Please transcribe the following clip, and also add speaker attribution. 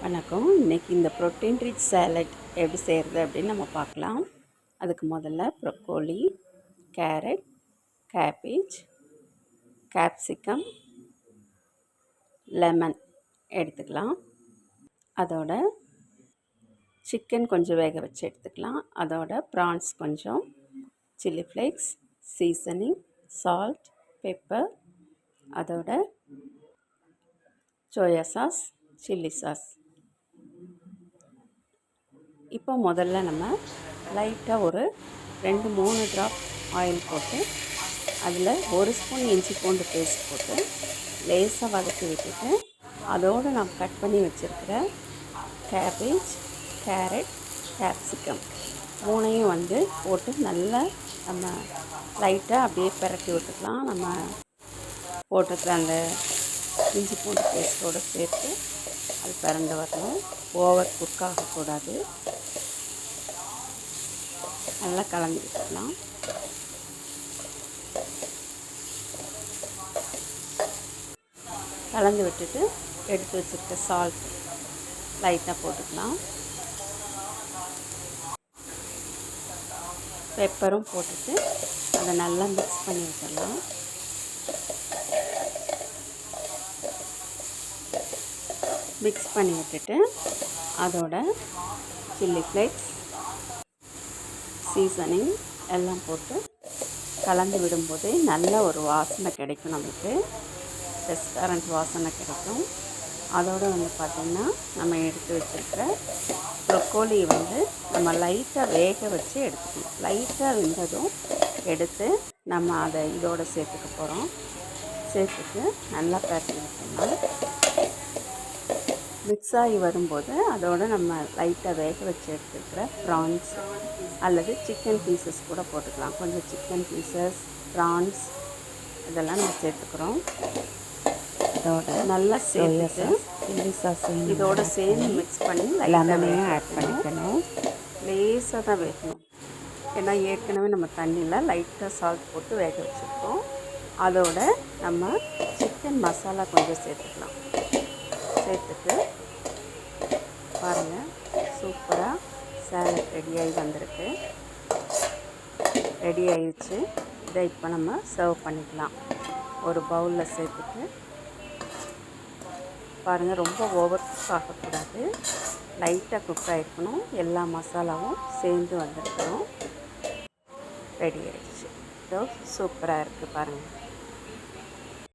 Speaker 1: வணக்கம். இன்றைக்கி இந்த ப்ரோட்டீன் ரிச் சேலட் எப்படி செய்கிறது அப்படின்னு நம்ம பார்க்கலாம். அதுக்கு முதல்ல broccoli, carrot, cabbage, capsicum, lemon எடுத்துக்கலாம். அதோட சிக்கன் கொஞ்சம் வேக வச்சு எடுத்துக்கலாம். அதோட ப்ரான்ஸ் கொஞ்சம், chilli flakes, seasoning, salt, pepper, அதோட சோயா சாஸ், சில்லி சாஸ். இப்போ முதல்ல நம்ம லைட்டாக ஒரு 2-3 ட்ராப் ஆயில் போட்டு அதில் 1 ஸ்பூன் இஞ்சி பூண்டு பேஸ்ட் போட்டு லேசாக வதக்கி விட்டுட்டு அதோடு நான் கட் பண்ணி வச்சுருக்கிற கேபேஜ், கேரட், கேப்சிகம் 3ஐயும் போட்டு நல்லா நம்ம லைட்டாக அப்படியே பிரட்டி விட்டுக்கலாம். நம்ம போட்டுக்கிற அந்த இஞ்சி பூண்டு பேஸ்ட்டோடு சேர்த்து அது பரண்டு வரணும். ஓவர் குக் ஆகக்கூடாது. நல்லா கலந்து விட்டுக்கலாம். கலந்து விட்டுட்டு எடுத்து வச்சுருக்க சால்ட் லைட்டாக போட்டுக்கலாம். பெப்பரும் போட்டுட்டு அதை நல்லா மிக்ஸ் பண்ணி விட்டுடலாம். மிக்ஸ் பண்ணி விட்டுட்டு அதோட சில்லி ஃப்ளேக்ஸ், சீசனிங் எல்லாம் போட்டு கலந்து விடும்போதே நல்ல ஒரு வாசனை கிடைக்கும். நமக்கு ரெஸ்டாரண்ட் வாசனை கிடைக்கும். அதோடு பார்த்திங்கன்னா நம்ம எடுத்து வச்சுருக்கிற ப்ரொக்கோலி நம்ம லைட்டாக வேக வச்சு எடுத்துக்கணும். லைட்டாக வெந்ததும் எடுத்து நம்ம அதை இதோடு சேர்த்துக்க போகிறோம். சேர்த்துட்டு நல்லா பரட்டி விட்டோம்னா மிக்ஸ் ஆகி வரும்போது அதோடு நம்ம லைட்டாக வேக வச்சு எடுத்துக்கிற ப்ரான்ஸ் அல்லது சிக்கன் பீசஸ் கூட போட்டுக்கலாம். கொஞ்சம் சிக்கன் பீசஸ், ப்ரான்ஸ் இதெல்லாம் நம்ம சேர்த்துக்கிறோம். இதோட நல்லா சேர்த்துட்டு சில்லி சாஸ் இதோடு சேர்ந்து மிக்ஸ் பண்ணி லெமனையும் ஆட் பண்ணிக்கணும். லேசாக தான் வேகணும். ஏன்னா ஏற்கனவே நம்ம தண்ணியில் லைட்டாக சால்ட் போட்டு வேக வச்சுருக்கோம். அதோட நம்ம சிக்கன் மசாலா கொஞ்சம் சேர்த்துக்கலாம். சேர்த்துட்டு பாருங்கள், சூப்பராக சேலட் ரெடியாகி வந்திருக்கு. ரெடி ஆகிடுச்சு. இதை இப்போ நம்ம சர்வ் பண்ணிக்கலாம். ஒரு பவுலில் சேர்த்துட்டு பாருங்கள், ரொம்ப ஓவர் குக் ஆகக்கூடாது. லைட்டாக குக் ஆகிருக்கணும். எல்லா மசாலாவும் சேர்ந்து வந்திருக்கணும். ரெடி ஆகிடுச்சு. இதோ சூப்பராக இருக்குது பாருங்கள்.